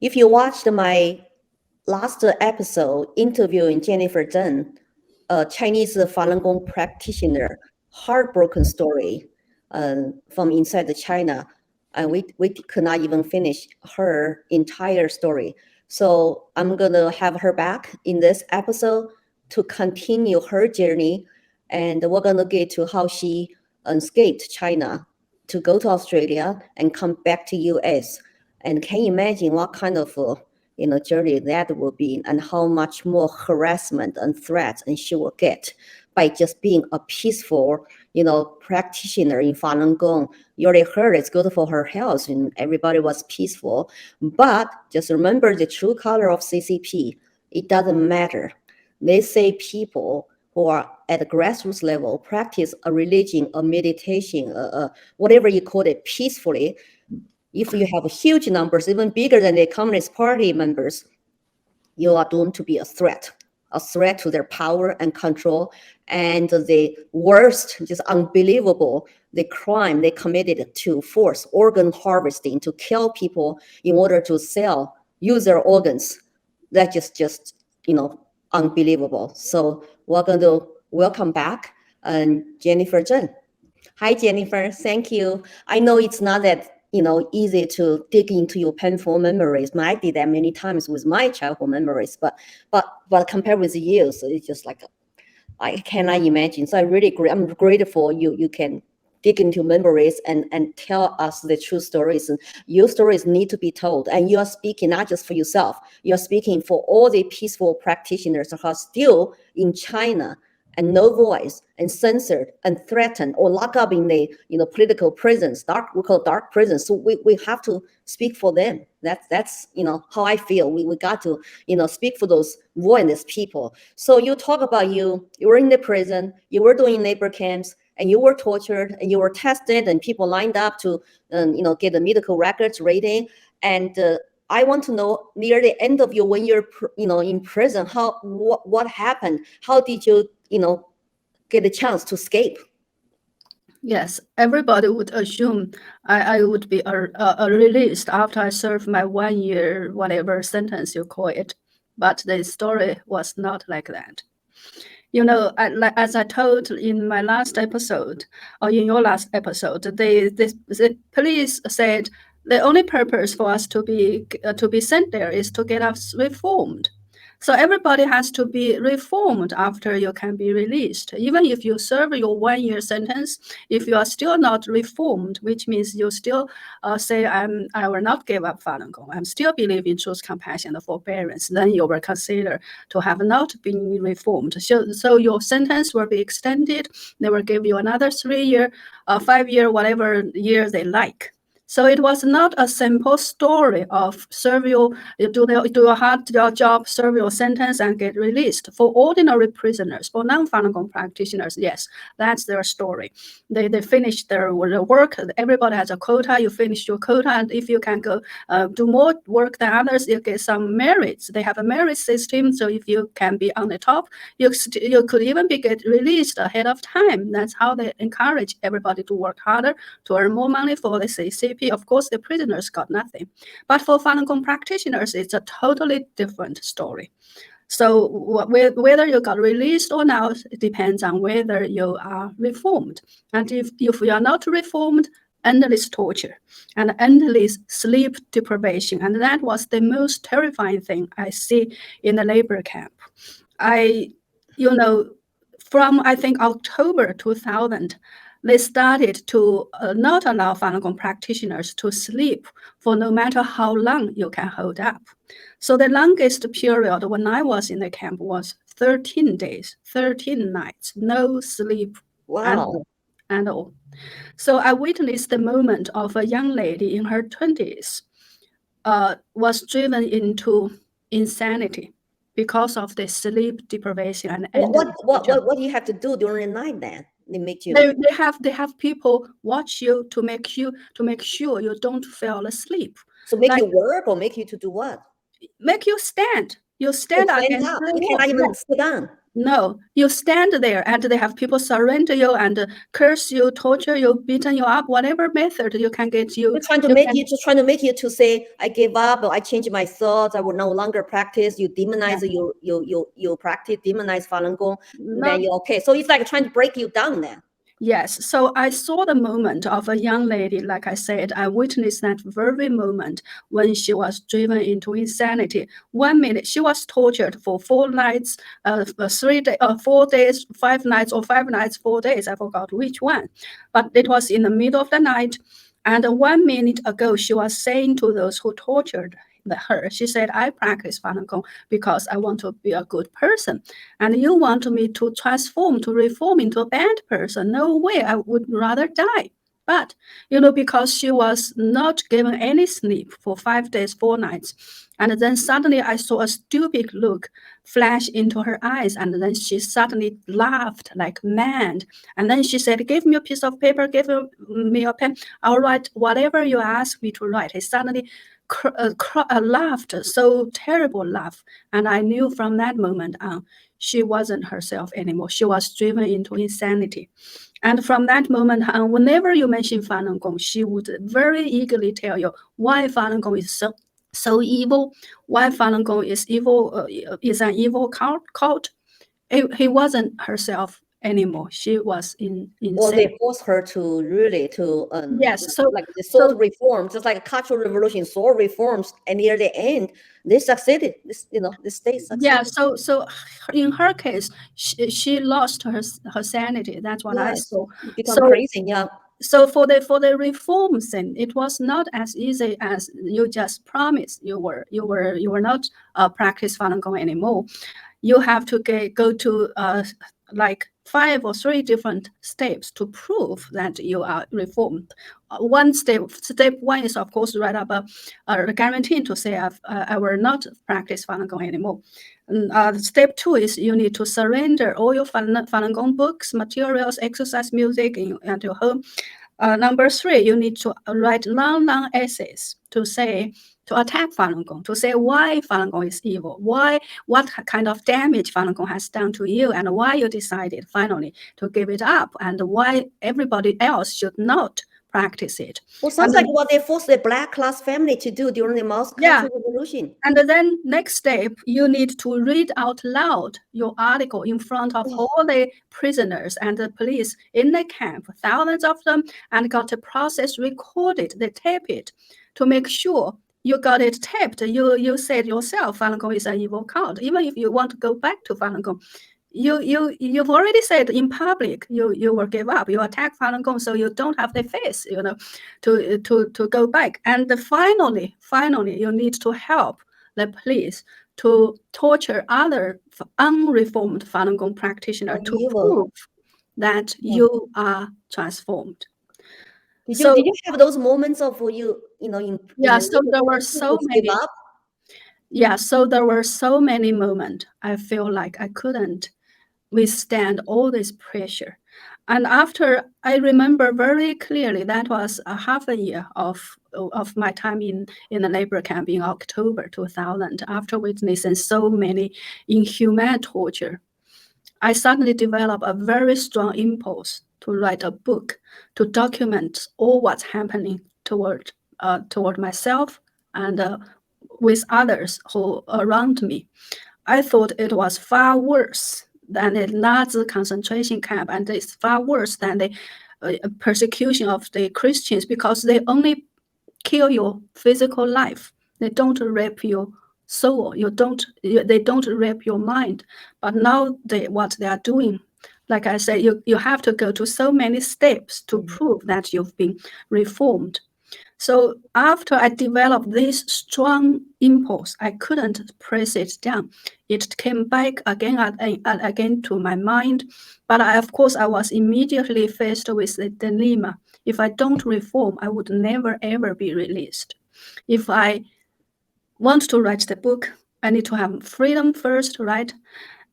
if you watched my last episode interviewing Jennifer Zeng, a Chinese Falungong practitioner, heartbroken story from inside China, and we could not even finish her entire story. So I'm gonna have her back in this episode to continue her journey, and we're gonna get to how she escaped China to go to Australia and come back to US. And can you imagine what kind of journey that will be, and how much more harassment and threats and she will get by just being a peaceful, practitioner in Falun Gong. You already heard it's good for her health and everybody was peaceful. But just remember the true color of CCP. It doesn't matter. They say people who are at the grassroots level practice a religion, a meditation, whatever you call it, peacefully. If you have huge numbers, even bigger than the Communist Party members, you are doomed to be a threat to their power and control. And the worst, just unbelievable, the crime they committed to force organ harvesting, to kill people in order to use their organs. That just unbelievable. So we're going to welcome back Jennifer Zeng. Hi, Jennifer. Thank you. I know it's not that easy to dig into your painful memories. I did that many times with my childhood memories, but compared with you, so it's just like I cannot imagine. So I'm grateful you can dig into memories and tell us the true stories. And your stories need to be told. And you are speaking not just for yourself. You are speaking for all the peaceful practitioners who are still in China and no voice and censored and threatened or locked up in the political prisons, we call dark prisons. So we have to speak for them. That's how I feel. We got to speak for those voiceless people. So you talk about you were in the prison, you were doing labor camps, and you were tortured and you were tested, and people lined up to get the medical records rating. And I want to know, near the end of your 1 year in prison, what happened? How did you get a chance to escape? Yes, everybody would assume I would be released after I serve my 1 year, whatever sentence you call it. But the story was not like that. As I told in my last episode, or in your last episode, the police said the only purpose for us to be sent there is to get us reformed. So everybody has to be reformed after you can be released. Even if you serve your 1 year sentence, if you are still not reformed, which means you still say, I will not give up Falun Gong, I still believe in truth, compassion, and forbearance, then you will consider to have not been reformed. So your sentence will be extended. They will give you another 3 year, 5 year, whatever year they like. So it was not a simple story of do your hard job, serve your sentence, and get released. For ordinary prisoners, for non-Falun Gong practitioners, yes, that's their story. They finish their work. Everybody has a quota. You finish your quota, and if you can go do more work than others, you get some merits. They have a merit system, so if you can be on the top, you could even get released ahead of time. That's how they encourage everybody to work harder, to earn more money for the CCP. Of course, the prisoners got nothing. But for Falun Gong practitioners, it's a totally different story. So whether you got released or not, it depends on whether you are reformed. And if you are not reformed, endless torture and endless sleep deprivation. And that was the most terrifying thing I see in the labor camp. From I think October 2000, they started to not allow Falun Gong practitioners to sleep for no matter how long you can hold up. So the longest period when I was in the camp was 13 days, 13 nights, no sleep. Wow. And all. So I witnessed the moment of a young lady in her 20s was driven into insanity because of the sleep deprivation and what do you have to do during the night then? They have people watch you to make sure you don't fall asleep. So make you work or make you to do what? Make you stand. You stand against the wall. You cannot even sit down. No, you stand there and they have people surrender you and curse you, torture you, beaten you up, whatever method you can get you. They're trying to make you, just trying to make you to say, I gave up, or I changed my thoughts, I will no longer practice. You demonize you practice, demonize Falun Gong, No, then you're okay. So it's like trying to break you down then. yes, so I saw the moment of a young lady, like I said, I witnessed that very moment when she was driven into insanity. 1 minute, she was tortured for 4 nights, 3 days, 4 days, 5 nights, or 5 nights, 4 days, I forgot which one. But it was in the middle of the night, and 1 minute ago, she was saying to those who tortured her, she said, I practice Falun Gong because I want to be a good person. And you want me to transform, to reform into a bad person. No way, I would rather die. But, because she was not given any sleep for 5 days, 4 nights. And then suddenly I saw a stupid look flash into her eyes. And then she suddenly laughed like mad. And then she said, give me a piece of paper, give me a pen. I'll write whatever you ask me to write. He suddenly laughed, so terrible laugh. And I knew from that moment on, she wasn't herself anymore. She was driven into insanity. And from that moment on, whenever you mention Falun Gong, she would very eagerly tell you why Falun Gong is so evil, why Falun Gong is evil, is an evil cult. He wasn't herself anymore. She was insane. Or they force her to really yes, like the soul reform, just like a cultural revolution, soul reforms, and near the end, they succeeded. The state succeeded. Yeah, so in her case, she lost her sanity. That's what I saw. Become crazy, yeah. So for the reforms, then it was not as easy as you just promised. You were not practice Falun Gong anymore. You have to go to like 5 or 3 different steps to prove that you are reformed. One step 1 is, of course, write up a guarantee to say I will not practice Falun Gong anymore. Step 2 is you need to surrender all your Falun Gong books, materials, exercise music at your home. Number 3, you need to write long essays to attack Falun Gong, to say why Falun Gong is evil, what kind of damage Falun Gong has done to you, and why you decided finally to give it up, and why everybody else should not practice it. Well, sounds like what they forced the black class family to do during the Mao's Cultural Revolution. And then next step, you need to read out loud your article in front of all the prisoners and the police in the camp, thousands of them, and got the process recorded. They tape it to make sure you got it taped. You said yourself, Falun Gong is an evil cult. Even if you want to go back to Falun Gong, you've already said in public you will give up. You attack Falun Gong, so you don't have the face, to go back. And finally, you need to help the police to torture other unreformed Falun Gong practitioners to prove that you are transformed. Did you have those moments of you so there were so many. Yeah, so there were so many moments. I feel like I couldn't withstand all this pressure. And after, I remember very clearly, that was a half a year of my time in the labor camp in October 2000. After witnessing so many inhumane torture, I suddenly developed a very strong impulse to write a book to document all what's happening toward myself and with others who around me. I thought it was far worse than the Nazi concentration camp, and it's far worse than the persecution of the Christians, because they only kill your physical life. They don't rape your soul. They don't rape your mind. But now what they are doing, like I said, you have to go to so many steps to prove that you've been reformed. So after I developed this strong impulse, I couldn't press it down. It came back again and again to my mind. But of course, I was immediately faced with the dilemma. If I don't reform, I would never, ever be released. If I want to write the book, I need to have freedom first, right?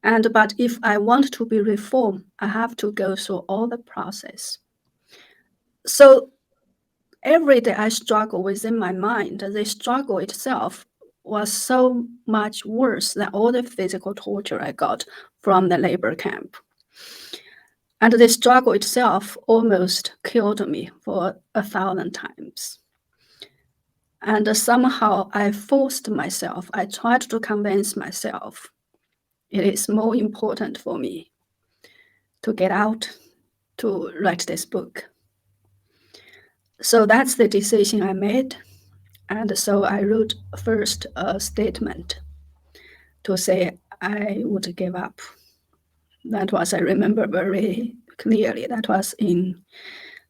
But if I want to be reformed, I have to go through all the process. So every day I struggle within my mind. The struggle itself was so much worse than all the physical torture I got from the labor camp. And the struggle itself almost killed me for 1,000 times. And somehow I forced myself, I tried to convince myself it is more important for me to get out, to write this book. So that's the decision I made. And so I wrote first a statement to say I would give up. That was, I remember very clearly, that was in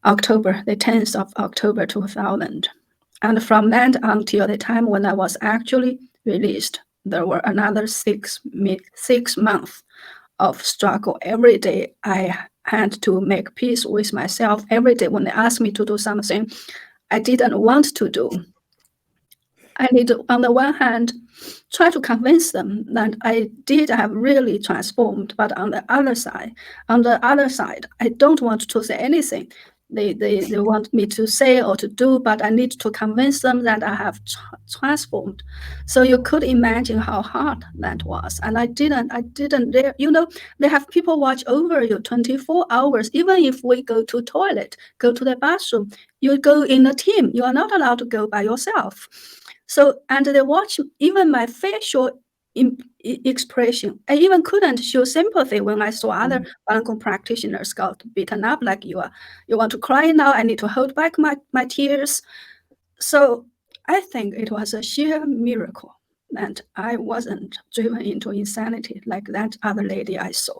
October, the 10th of October 2000. And from that until the time when I was actually released, there were another 6 months of struggle. Every day I had to make peace with myself. Every day when they asked me to do something I didn't want to do, I need to, on the one hand, try to convince them that I did have really transformed, but on the other side, I don't want to say anything. They want me to say or to do, but I need to convince them that I have transformed. So you could imagine how hard that was. And I didn't there, they have people watch over you 24 hours. Even if we go to toilet, go to the bathroom, you go in a team. You are not allowed to go by yourself. So, and they watch even my facial expression. I even couldn't show sympathy when I saw other Falungong practitioners got beaten up, like you want to cry now, I need to hold back my tears. So I think it was a sheer miracle that I wasn't driven into insanity like that other lady I saw.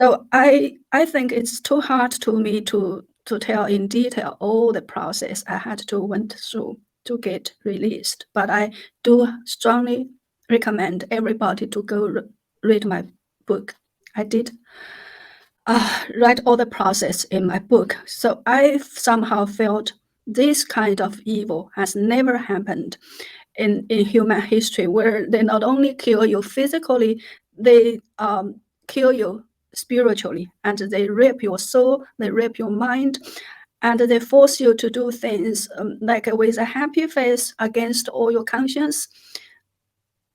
So I think it's too hard to me to tell in detail all the process I had to went through to get released. But I do strongly recommend everybody to go read my book. I did write all the process in my book. So I somehow felt this kind of evil has never happened in human history, where they not only kill you physically, they kill you spiritually, and they rape your soul, they rape your mind, and they force you to do things like with a happy face against all your conscience.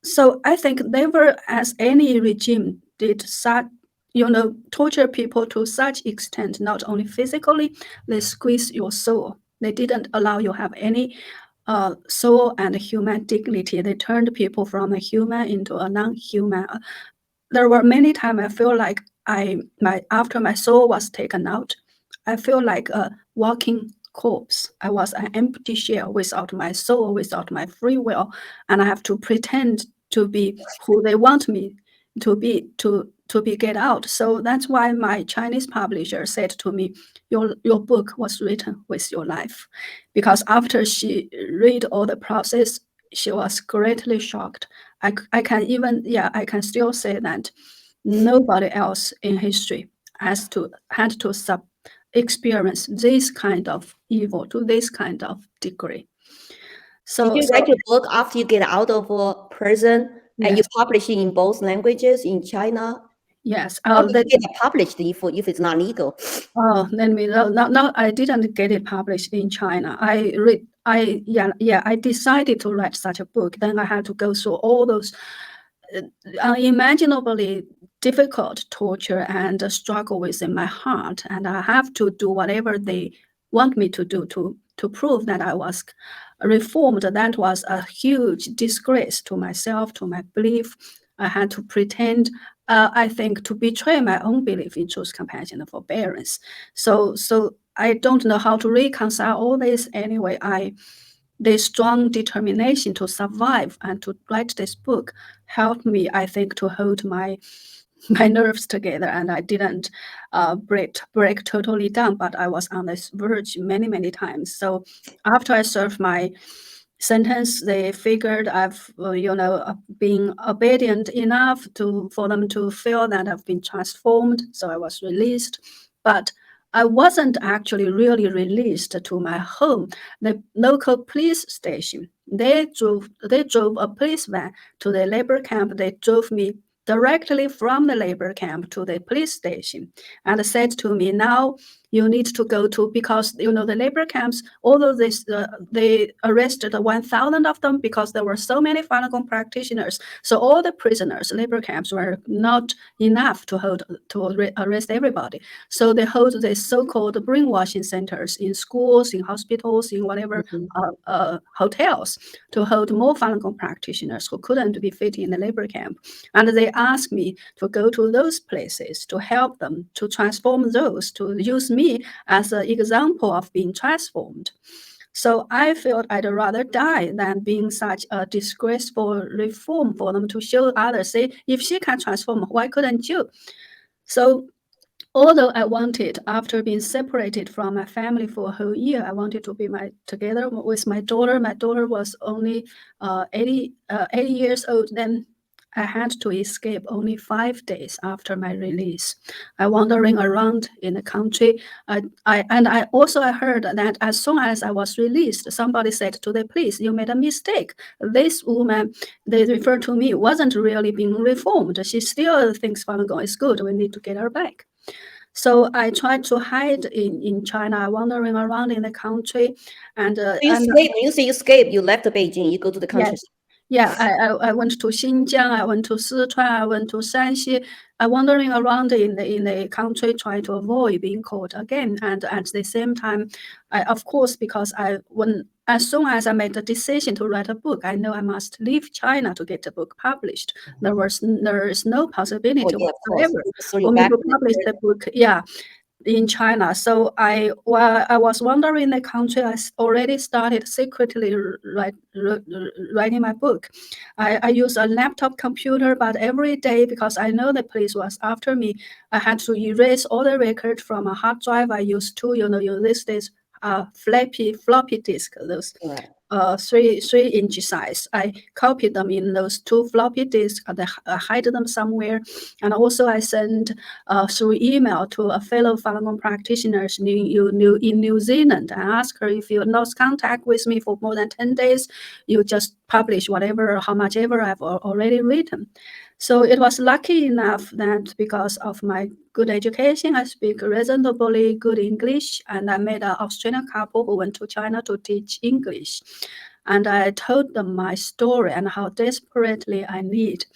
So I think never as any regime did such, torture people to such extent, not only physically, they squeeze your soul. They didn't allow you have any soul and human dignity. They turned people from a human into a non-human. There were many times I feel like after my soul was taken out, I feel like a walking corpse. I was an empty shell without my soul, without my free will, and I have to pretend to be who they want me to be get out. So that's why my Chinese publisher said to me, your book was written with your life. Because after she read all the process, she was greatly shocked. I can still say that nobody else in history had to experience this kind of evil to this kind of degree. So did you write your book after you get out of prison? Yes. And you publish it in both languages in China? Yes. How did you get it published if it's not legal? Oh, no, I didn't get it published in China. I decided to write such a book. Then I had to go through all those unimaginably difficult torture and struggle within my heart, and I have to do whatever they want me to do to prove that I was reformed. That was a huge disgrace to myself, to my belief. I had to pretend, I think, to betray my own belief in truth, compassion, and forbearance. So I don't know how to reconcile all this. Anyway, the strong determination to survive and to write this book helped me, I think, to hold my nerves together, and I didn't break totally down, but I was on this verge many times. So after I served my sentence, they figured I've been obedient enough for them to feel that I've been transformed. So I was released, but I wasn't actually really released to my home. The local police station, they drove a police van to the labor camp. They drove me directly from the labor camp to the police station and said to me, now you need to go to, because the labor camps, although they arrested 1,000 of them because there were so many Falun Gong practitioners. So all the prisoners, labor camps were not enough to arrest everybody. So they hold these so-called brainwashing centers in schools, in hospitals, in whatever hotels, to hold more Falun Gong practitioners who couldn't be fit in the labor camp. And they asked me to go to those places to help them, to transform those, to use me as an example of being transformed. So I felt I'd rather die than being such a disgraceful reform for them, to show others, say, if she can transform, why couldn't you? So although I wanted, after being separated from my family for a whole year, I wanted to be together with my daughter. My daughter was only 80 years old then. I had to escape only 5 days after my release. I wandering around in the country. I also heard that as soon as I was released, somebody said to the police, "You made a mistake. This woman," they referred to me, "wasn't really being reformed. She still thinks Falun Gong is good. We need to get her back." So I tried to hide in China, wandering around in the country. And When you say escape, you left Beijing, you go to the country. Yeah, I went to Xinjiang, I went to Sichuan, I went to Shanxi. I wandering around in the country, trying to avoid being caught again. And at the same time, of course, because as soon as I made the decision to write a book, I know I must leave China to get the book published. There is no possibility whatsoever for me to publish the book. Yeah. In China. So while I was wandering in the country, I already started secretly writing my book. I use a laptop computer, but every day, because I know the police was after me, I had to erase all the record from a hard drive I used to, these days, floppy disk, those 3-inch size. I copied them in those 2 floppy disks. I hide them somewhere. And also I sent through email to a fellow Falun Gong practitioner in New Zealand. I asked her, if you lost contact with me for more than 10 days, you just publish whatever, how much ever I've already written. So it was lucky enough that because of my good education, I speak reasonably good English, and I met an Australian couple who went to China to teach English. And I told them my story and how desperately I need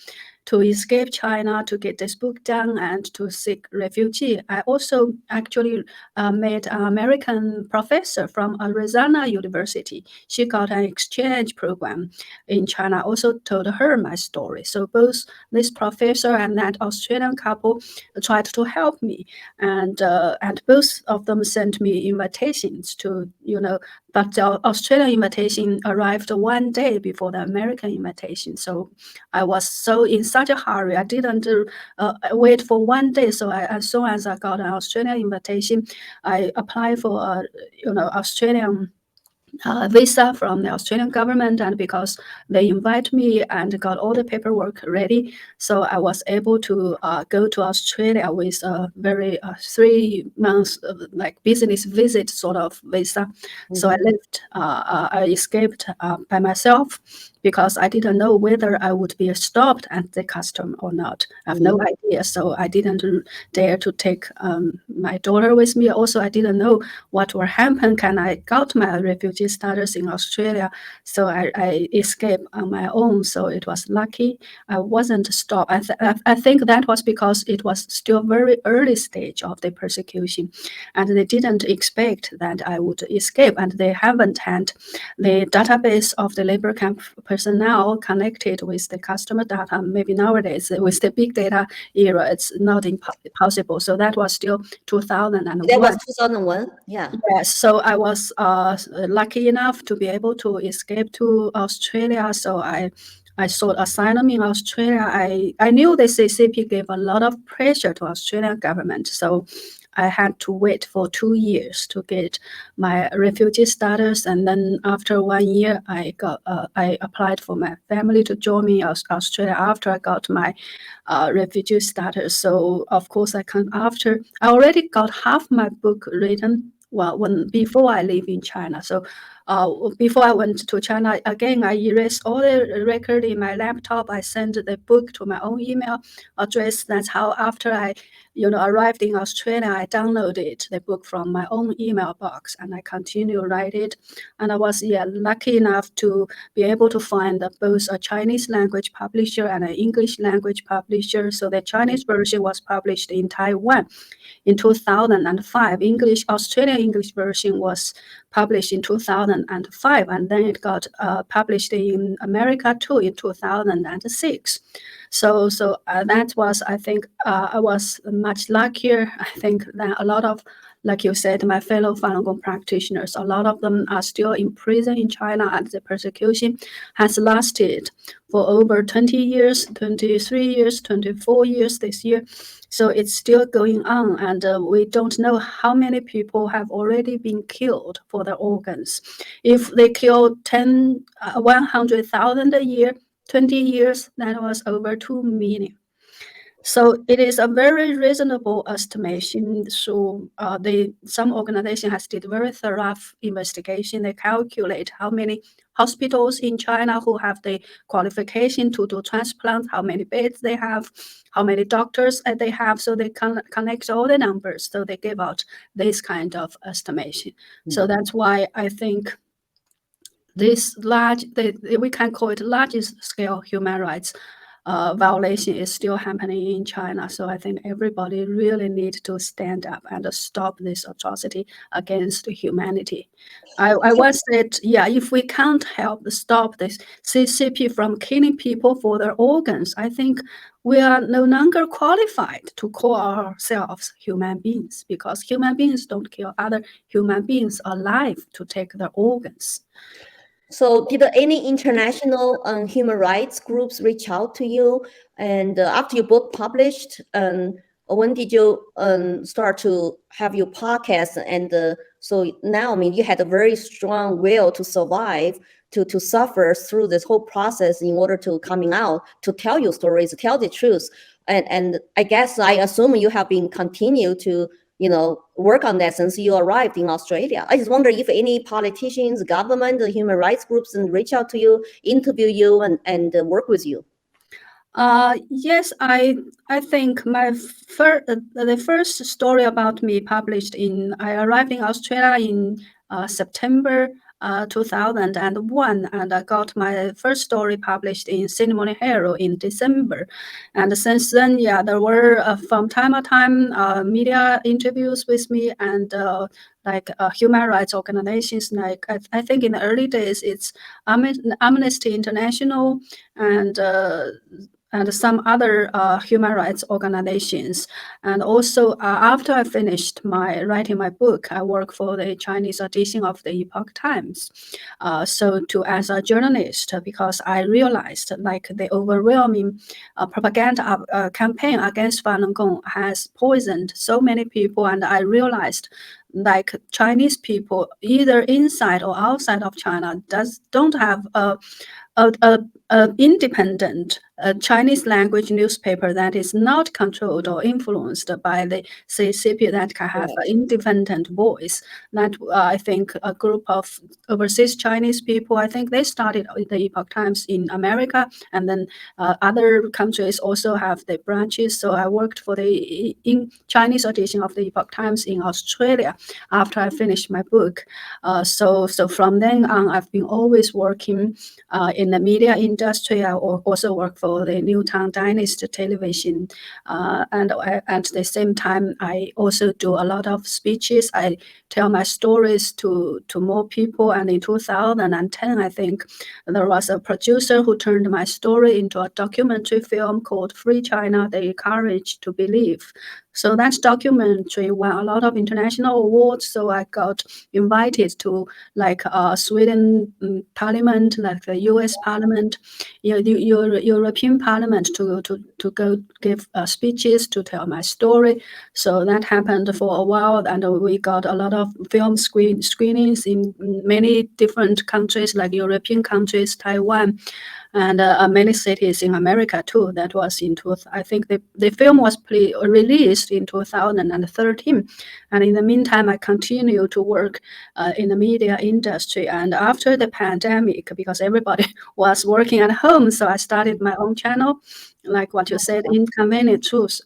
to escape China, to get this book done, and to seek refugee. I also actually met an American professor from Arizona University. She got an exchange program in China. I also told her my story. So both this professor and that Australian couple tried to help me, and both of them sent me invitations to, but the Australian invitation arrived 1 day before the American invitation. So I was so in such a hurry. I didn't wait for 1 day. So as soon as I got an Australian invitation, I applied for Australian visa from the Australian government, and because they invite me and got all the paperwork ready, so I was able to go to Australia with a very 3 months business visit sort of visa. So I left. I escaped by myself because I didn't know whether I would be stopped at the custom or not. I have no idea, so I didn't dare to take my daughter with me. Also, I didn't know what will happen. Can I got my refugee status in Australia? So I escaped on my own. So it was lucky I wasn't stopped. I think that was because it was still very early stage of the persecution, and they didn't expect that I would escape, and they haven't had the database of the labor camp personnel connected with the customer data. Maybe nowadays with the big data era, it's not possible. So that was still 2001. That was 2001. Yeah. Yes. So I was lucky enough to be able to escape to Australia. So I sought asylum in Australia. I knew the CCP gave a lot of pressure to Australian government. So I had to wait for 2 years to get my refugee status, and then after 1 year, I applied for my family to join me in Australia after I got my refugee status. So of course I already got half my book written before I live in China. So before I went to China, again, I erased all the record in my laptop. I sent the book to my own email address. That's how after I arrived in Australia, I downloaded the book from my own email box and I continue write it. And I was lucky enough to be able to find both a Chinese language publisher and an English language publisher. So the Chinese version was published in Taiwan in 2005. Australian English version was published in 2005, and then it got published in America too in 2006. So that was, I think, I was much luckier. I think that a lot of, like you said, my fellow Falungong practitioners, a lot of them are still in prison in China, and the persecution has lasted for over 20 years, 23 years, 24 years this year. So it's still going on, and we don't know how many people have already been killed for their organs. If they kill 100,000 a year, 20 years, that was over 2 million. So it is a very reasonable estimation. So some organization has did very thorough investigation. They calculate how many hospitals in China who have the qualification to do transplant, how many beds they have, how many doctors they have. So they connect all the numbers. So they give out this kind of estimation. So that's why I think this we can call it largest scale human rights violation is still happening in China. So I think everybody really needs to stand up and stop this atrocity against humanity. I once said, if we can't help stop this CCP from killing people for their organs, I think we are no longer qualified to call ourselves human beings, because human beings don't kill other human beings alive to take their organs. So did any international human rights groups reach out to you? And after your book published, when did you start to have your podcast? And so now, I mean, you had a very strong will to survive, to suffer through this whole process in order to coming out, to tell your stories, to tell the truth. And I guess I assume you have been continued to work on that since you arrived in Australia. I just wonder if any politicians, government, human rights groups reach out to you, interview you, and work with you. Yes, I think the first story about me published I arrived in Australia in September 2001, and I got my first story published in Sydney Morning Herald in December. And since then, there were from time to time media interviews with me, and human rights organizations. Like I think in the early days, it's Amnesty International and some other human rights organizations. And also, after I finished writing my book, I work for the Chinese edition of the Epoch Times. As a journalist, because I realized the overwhelming propaganda campaign against Falungong has poisoned so many people, and I realized Chinese people, either inside or outside of China, don't have a independent Chinese language newspaper that is not controlled or influenced by the CCP, that can have an independent voice. That I think a group of overseas Chinese people, I think they started the Epoch Times in America, and then other countries also have the branches. So I worked for the Chinese edition of the Epoch Times in Australia after I finished my book. So from then on, I've been always working in the media industry. I also work for the Newtown Dynasty television, and at the same time, I also do a lot of speeches. I tell my stories to more people. And in 2010, I think there was a producer who turned my story into a documentary film called Free China, The Courage to Believe. So that documentary won a lot of international awards. So I got invited to Sweden Parliament, the U.S. Parliament, the European Parliament to go give speeches to tell my story. So that happened for a while, and we got a lot of film screenings in many different countries, like European countries, Taiwan. and many cities in America too. That was I think the film was released in 2013, and in the meantime, I continued to work in the media industry. And after the pandemic, because everybody was working at home, so I started my own channel, like what you said, Inconvenient Truths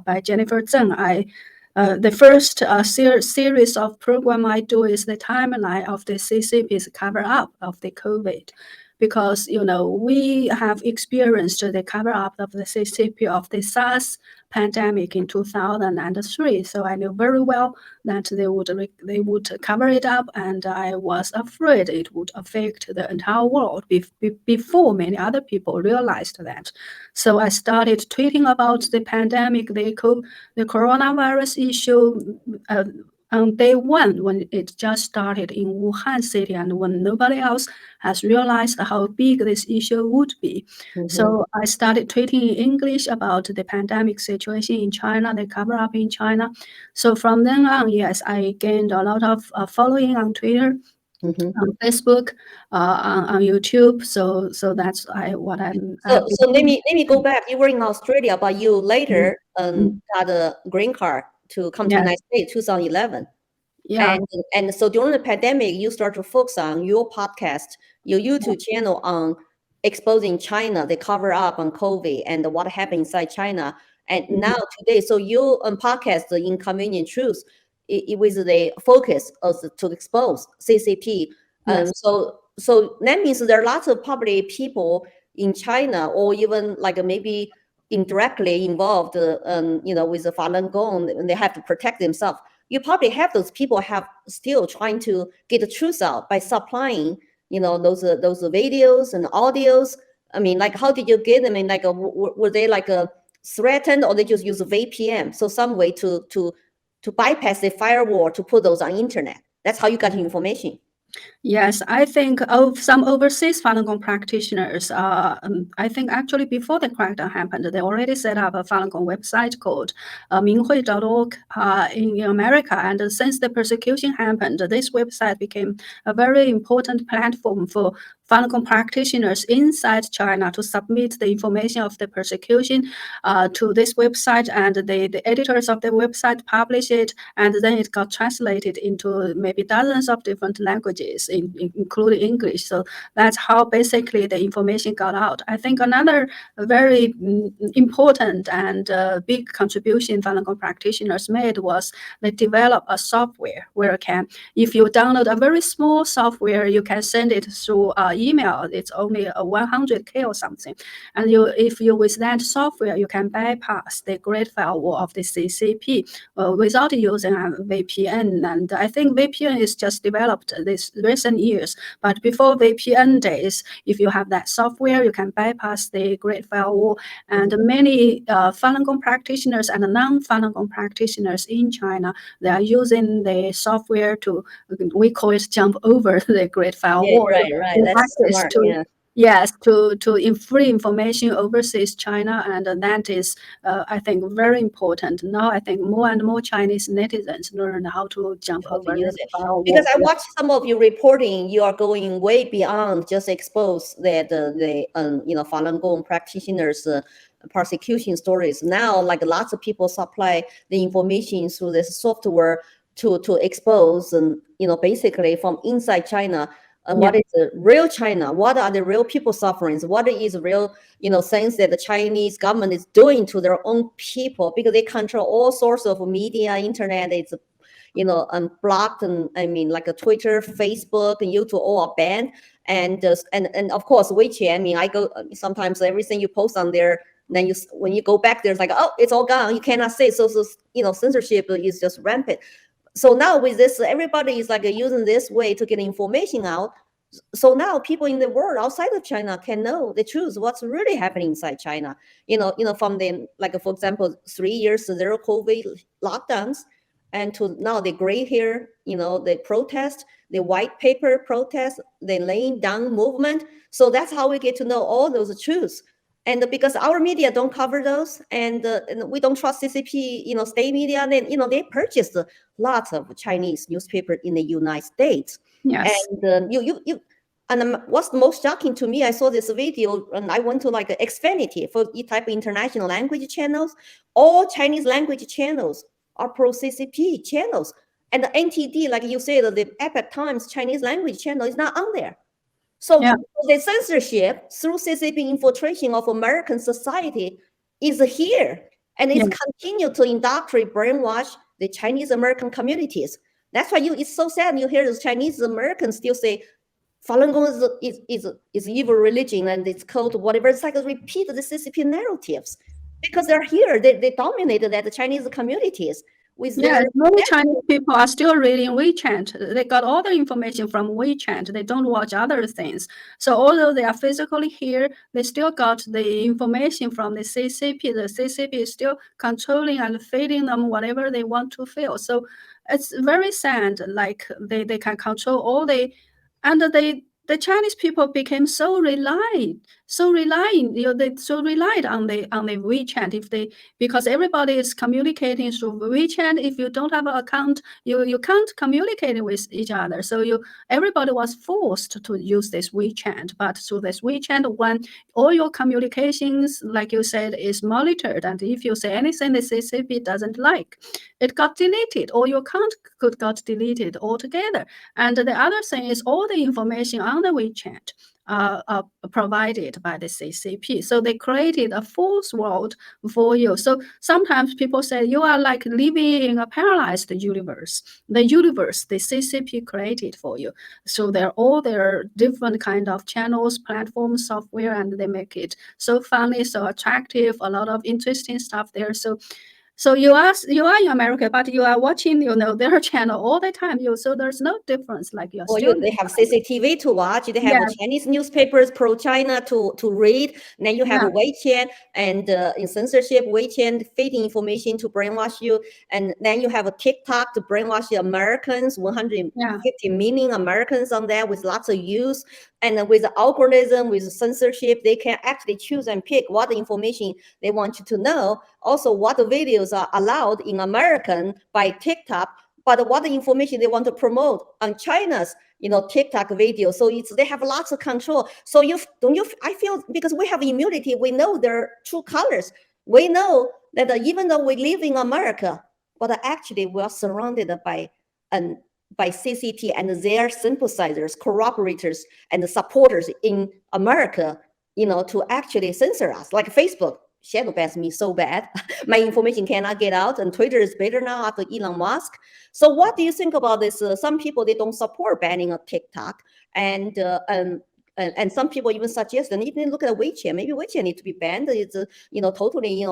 by Jennifer Zeng. The first series of program I do is the timeline of the CCP's cover-up of the COVID, because we have experienced the cover-up of the CCP of the SARS pandemic in 2003. So I knew very well that they would cover it up, and I was afraid it would affect the entire world before many other people realized that. So I started tweeting about the pandemic, the coronavirus issue on day one, when it just started in Wuhan city, and when nobody else has realized how big this issue would be. So I started tweeting in English about the pandemic situation in China, the cover-up in China. So from then on, yes, I gained a lot of following on Twitter, on Facebook, on YouTube. So that's what I'm. So let me go back. You were in Australia, but you later got a green card to come to the United States, 2011. Yeah. And so during the pandemic, you start to focus on your podcast, your YouTube channel on exposing China, the cover up on COVID and what happened inside China. And now today, so your podcast, The Inconvenient Truth, it was the focus of to expose CCP. So that means there are lots of probably people in China, or even like maybe indirectly involved, with the Falungong, and they have to protect themselves. You probably have those people have still trying to get the truth out by supplying, those videos and audios. I mean, like, how did you get them? And like, were they like threatened, or they just use a VPN? So some way to bypass the firewall to put those on internet. That's how you got information. Yes, I think of some overseas Falun Gong practitioners. I think actually before the crackdown happened, they already set up a Falun Gong website called Minghui.org in America. And since the persecution happened, this website became a very important platform for Falun Gong practitioners inside China to submit the information of the persecution to this website, and the editors of the website publish it, and then it got translated into maybe dozens of different languages, including English. So that's how basically the information got out. I think another very important and big contribution Falun Gong practitioners made was they developed a software where if you download a very small software, you can send it through email. It's only a 100K or something, and if you with that software, you can bypass the Great Firewall of the CCP without using a VPN. And I think VPN is just developed this recent years, but before VPN days, if you have that software, you can bypass the Great Firewall. And many Falun Gong practitioners and non-Falun Gong practitioners in China, they are using the software to, we call it, jump over the Great Firewall. Yeah, right. That's smart. Yes, to free information overseas China, and that is, I think, very important. Now, I think more and more Chinese netizens learn how to jump over it. Because I watched some of you reporting, you are going way beyond just expose the Falun Gong practitioners' persecution stories. Now, like, lots of people supply the information through this software to expose, and basically from inside China. What is the real China? What are the real people sufferings? What is real, things that the Chinese government is doing to their own people, because they control all sorts of media, internet. It's, blocked, and I mean, like a Twitter, Facebook, and YouTube, all are banned. And of course, WeChat. I mean, I go sometimes everything you post on there. Then when you go back, there's like, oh, it's all gone. You cannot say. So censorship is just rampant. So now with this, everybody is like using this way to get information out. So now people in the world outside of China can know the truth, what's really happening inside China. From the, like, for example, 3 years zero COVID lockdowns, and to now the gray hair, the protest, the white paper protest, the laying down movement. So that's how we get to know all those truths. And because our media don't cover those, and we don't trust CCP, state media, then they purchased lots of Chinese newspaper in the United States. Yes. And And what's most shocking to me, I saw this video and I went to like Xfinity for you type international language channels. All Chinese language channels are pro-CCP channels. And the NTD, like you said, the Epoch Times Chinese language channel is not on there. So Yeah. the censorship through CCP infiltration of American society is here. And it's continued to indoctrinate, brainwash the Chinese American communities. That's why it's so sad you hear the Chinese Americans still say Falungong is evil religion and it's called whatever. It's like repeat the CCP narratives because they're here. They dominated the Chinese communities with their. Many Chinese people are still reading WeChat. They got all the information from WeChat. They don't watch other things. So although they are physically here, they still got the information from the CCP. The CCP is still controlling and feeding them whatever they want to feel. So it's very sad. Like they can control all the Chinese people became so reliant, they so relied on the WeChat because everybody is communicating through WeChat. If you don't have an account, you can't communicate with each other. So everybody was forced to use this WeChat. But through this WeChat, when all your communications, like you said, is monitored, and if you say anything the CCP doesn't like, it got deleted, or your account got deleted altogether. And the other thing is all the information on the WeChat are provided by the CCP. So they created a false world for you. So sometimes people say you are like living in a paralyzed universe. The universe the CCP created for you. So they're all their different kind of channels, platforms, software, and they make it so funny, so attractive, a lot of interesting stuff there. So you are in America, but you are watching, their channel all the time. So there's no difference. Like you're still. They have CCTV to watch. They have Chinese newspapers pro-China to read. And then you have a WeChat and in censorship, WeChat feeding information to brainwash you. And then you have a TikTok to brainwash the Americans, 150 million Americans on there with lots of use. And with the algorithm, with censorship, they can actually choose and pick what the information they want you to know. Also, what the videos are allowed in American by TikTok, but what the information they want to promote on China's, TikTok video. So they have lots of control. So I feel because we have immunity, we know their true colors. We know that even though we live in America, but actually we are surrounded by CCP and their sympathizers, corroborators, and supporters in America, to actually censor us, like Facebook. Shadow bans me so bad. My information cannot get out, and Twitter is better now after Elon Musk. So what do you think about this? Some people, they don't support banning of TikTok, and some people even suggest, and even look at WeChat, maybe WeChat needs to be banned. It's totally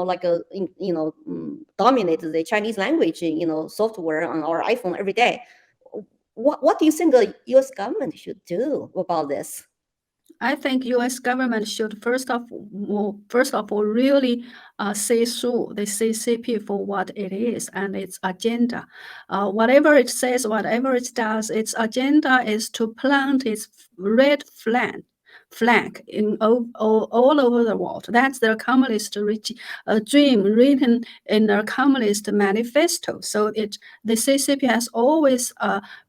dominate the Chinese language software on our iPhone every day. What do you think the U.S. government should do about this? I think U.S. government should first of all really see through the CCP for what it is and its agenda. Whatever it says, whatever it does, its agenda is to plant its red flag in all over the world. That's their communist dream written in their communist manifesto. So the CCP has always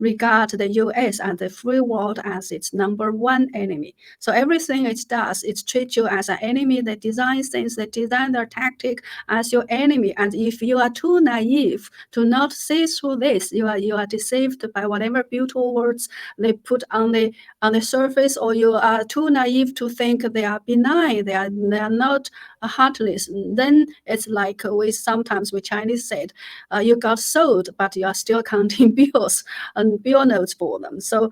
regarded the U.S. and the free world as its number one enemy. So everything it does, it treats you as an enemy. They design things, they design their tactic as your enemy. And if you are too naive to not see through this, you are deceived by whatever beautiful words they put on the surface, or you are too naive to think they are benign, they are not heartless. Then it's like sometimes we Chinese said, you got sold, but you are still counting bills and bill notes for them. So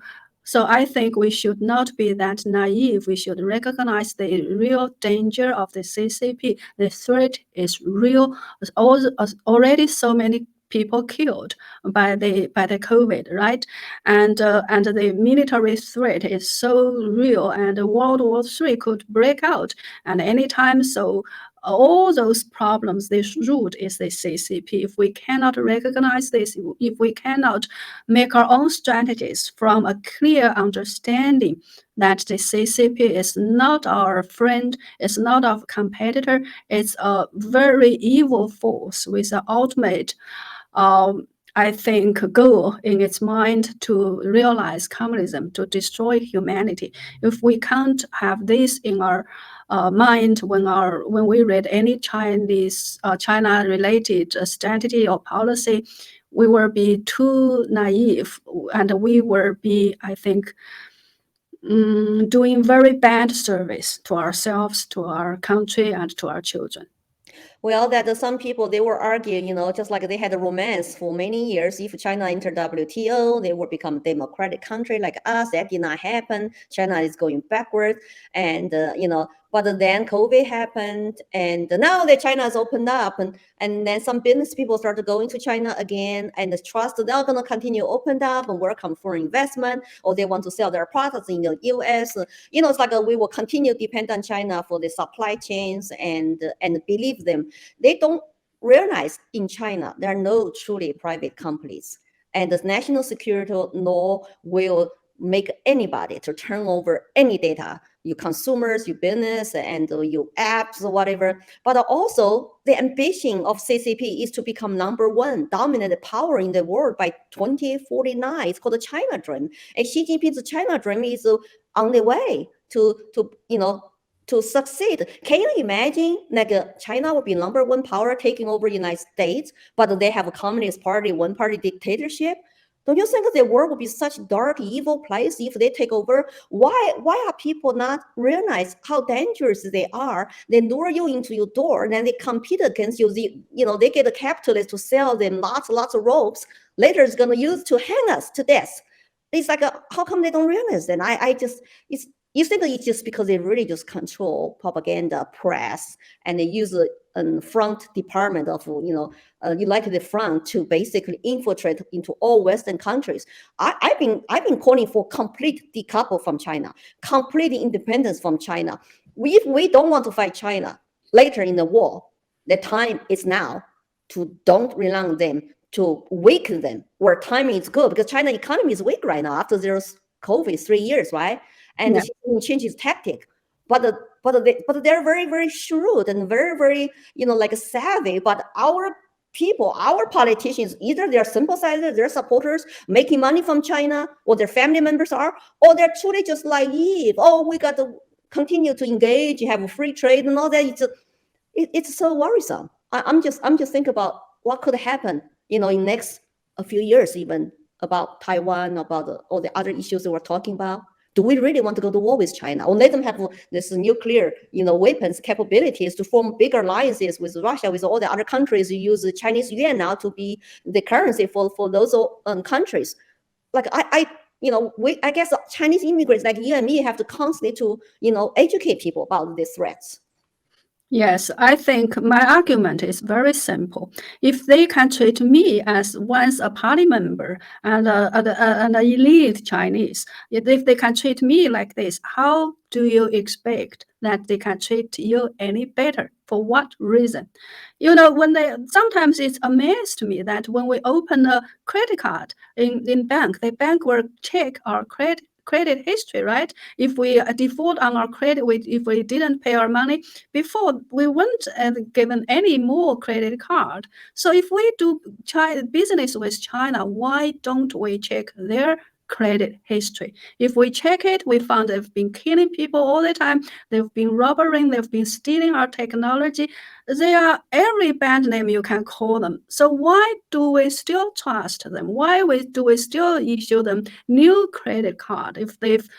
I think we should not be that naive. We should recognize the real danger of the CCP. The threat is real. Already so many people killed by the COVID, right? And the military threat is so real, and World War III could break out at any time. So all those problems, this root is the CCP. If we cannot recognize this, if we cannot make our own strategies from a clear understanding that the CCP is not our friend, it's not our competitor, it's a very evil force with an ultimate I think, goal in its mind to realize communism, to destroy humanity. If we can't have this in our mind when we read any China-related strategy or policy, we will be too naive, and we will be, I think, doing very bad service to ourselves, to our country, and to our children. Well, that some people, they were arguing, just like they had a romance for many years. If China entered WTO, they would become a democratic country like us. That did not happen. China is going backwards. And, but then COVID happened. And now that China has opened up, and then some business people started going to China again, and the trust they're going to continue opened up and welcome foreign investment, or they want to sell their products in the US. It's like we will continue to depend on China for the supply chains and believe them. They don't realize in China, there are no truly private companies. And the national security law will make anybody to turn over any data, your consumers, your business, and your apps or whatever. But also the ambition of CCP is to become #1 dominant power in the world by 2049. It's called the China Dream. And Xi Jinping's China Dream is on the way to succeed. Can you imagine China will be #1 power taking over the United States, but they have a communist party, one-party dictatorship? Don't you think the world would be such dark, evil place if they take over? Why are people not realize how dangerous they are? They lure you into your door, and then they compete against you. They get a capitalist to sell them lots of ropes. Later, it's going to use to hang us to death. It's like, how come they don't realize that? You think it's just because they really just control propaganda, press, and they use a front department of, United Front to basically infiltrate into all Western countries. I've been calling for complete decouple from China, complete independence from China. If we don't want to fight China later in the war, the time is now to don't rely on them, to weaken them where timing is good, because China economy is weak right now after there's COVID 3 years, right? And he changed his tactic, but they're very, very shrewd and very, very savvy. But our people, our politicians, either they're sympathizers, they're supporters making money from China, or their family members are, or they're truly just naive. Oh, we got to continue to engage, have a free trade and all that. It's so worrisome. I'm just thinking about what could happen, in next a few years, even about Taiwan, about all the other issues that we're talking about. Do we really want to go to war with China, or let them have this nuclear, weapons capabilities to form bigger alliances with Russia, with all the other countries who use the Chinese yuan now to be the currency for those countries? Like I guess Chinese immigrants like you and me have to constantly to educate people about these threats. Yes, I think my argument is very simple. If they can treat me as once a party member and an elite Chinese, if they can treat me like this, how do you expect that they can treat you any better? For what reason? Sometimes it's amazed me that when we open a credit card in bank, the bank will check our credit history, right? If we default on our credit, if we didn't pay our money before, we weren't given any more credit card. So if we do business with China, why don't we check their credit history? If we check it, we found they've been killing people all the time. They've been robbing, they've been stealing our technology. They are every bad name you can call them. So why do we still trust them? Why do we still issue them new credit card if they've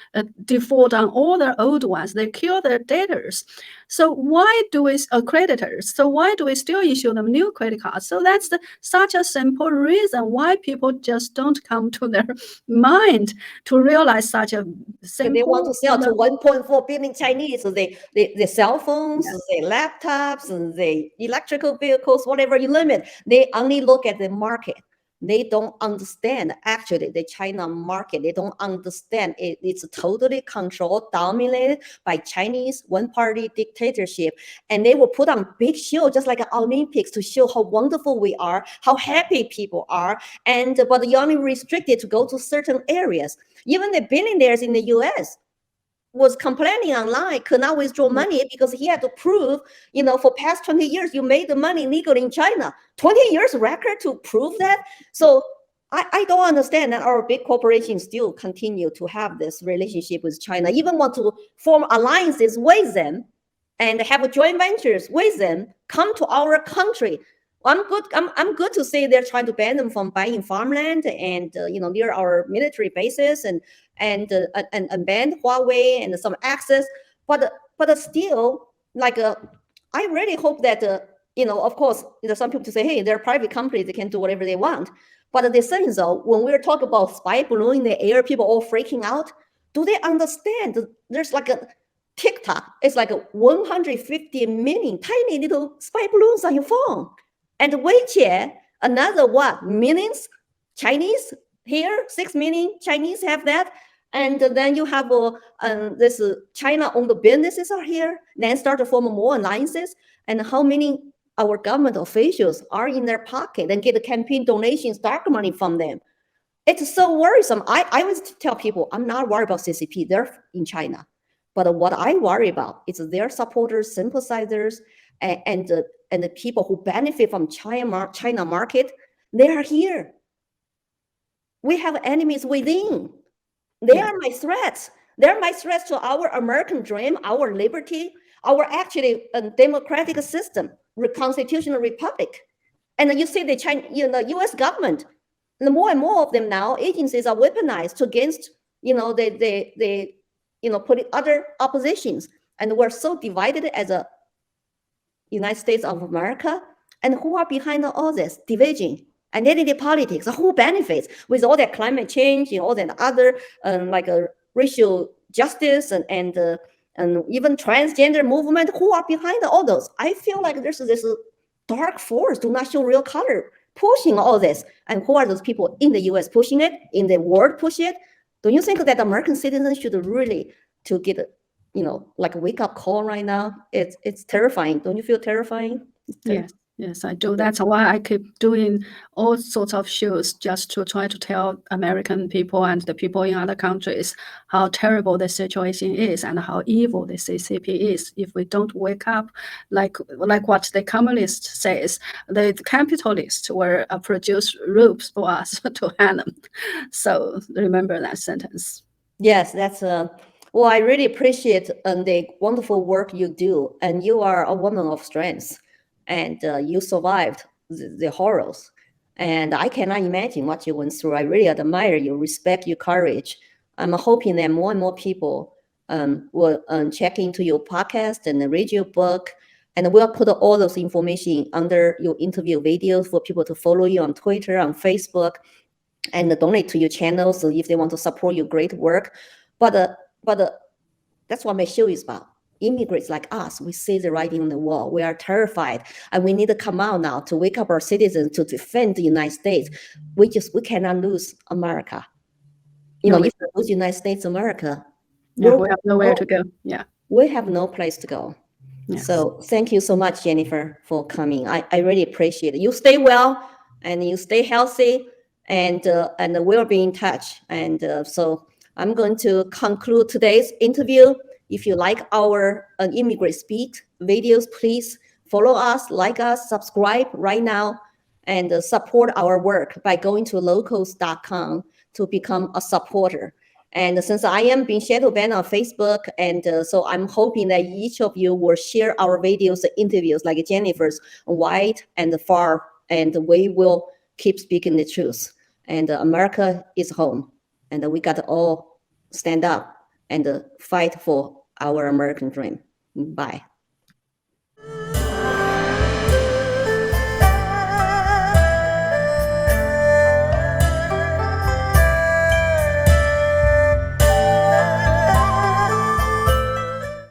default on all their old ones? They kill their debtors. So why do we creditors? So why do we still issue them new credit cards? So that's such a simple reason why people just don't come to their mind to realize such a simple. They want to sell to 1.4 billion Chinese. So the cell phones, the laptops, and the electrical vehicles, whatever you limit, they only look at the market. They don't understand actually the China market. They don't understand it's totally controlled, dominated by Chinese one-party dictatorship. And they will put on big show, just like Olympics, to show how wonderful we are, how happy people are. But you're only restricted to go to certain areas. Even the billionaires in the US, was complaining online could not withdraw money because he had to prove, for past 20 years, you made the money legally in China. 20 years record to prove that? So I don't understand that our big corporations still continue to have this relationship with China, even want to form alliances with them and have joint ventures with them, come to our country. I'm good to say they're trying to ban them from buying farmland and near our military bases and ban Huawei and some access, but still, like I really hope that of course, some people say, hey, they're private companies, they can do whatever they want. But at the same time, when we're talking about spy balloon in the air, people all freaking out. Do they understand? There's like a TikTok. It's like 150 million tiny little spy balloons on your phone. And WeChat, another millions Chinese here, 6 million Chinese have that. And then you have this China-owned businesses are here, then start to form more alliances. And how many our government officials are in their pocket and get the campaign donations, dark money from them. It's so worrisome. I always tell people, I'm not worried about CCP. They're in China. But what I worry about is their supporters, sympathizers, and the people who benefit from China market. They are here. We have enemies within. They are my threats. They're my threats to our American dream, our liberty, our actually democratic system, constitutional republic. And you see the U.S. government, the more and more of them now, agencies are weaponized against, they put other oppositions. And we're so divided as a United States of America. And who are behind all this division? Identity politics, who benefits with all that climate change, all that other racial justice and even transgender movement, who are behind all those? I feel like there's this dark force, do not show real color, pushing all this. And who are those people in the US pushing it, in the world push it? Don't you think that American citizens should really to get a wake up call right now? It's terrifying. Don't you feel terrifying? Yes, I do. That's why I keep doing all sorts of shows just to try to tell American people and the people in other countries how terrible the situation is and how evil the CCP is. If we don't wake up, like what the communist says, the capitalists will produce ropes for us to hang them. So remember that sentence. Yes, that's well, I really appreciate the wonderful work you do, and you are a woman of strength. And you survived the horrors. And I cannot imagine what you went through. I really admire you, respect your courage. I'm hoping that more and more people will check into your podcast and read your book. And we'll put all those information under your interview videos for people to follow you on Twitter, on Facebook, and donate to your channel. So if they want to support your great work. But that's what my show is about. Immigrants like us, we see the writing on the wall. We are terrified, and we need to come out now to wake up our citizens to defend the United States. We cannot lose America. If we lose United States, America, we have nowhere to go. Yeah, we have no place to go. Yes. So thank you so much, Jennifer, for coming. I really appreciate it. You stay well and you stay healthy, and we'll be in touch. And so I'm going to conclude today's interview. If you like our Immigrant Speak videos, please follow us, like us, subscribe right now, and support our work by going to locals.com to become a supporter. And since I am being shadow banned on Facebook, and so I'm hoping that each of you will share our videos, interviews like Jennifer's, wide and far, and we will keep speaking the truth. And America is home, and we got to all stand up and fight for our American dream. Bye.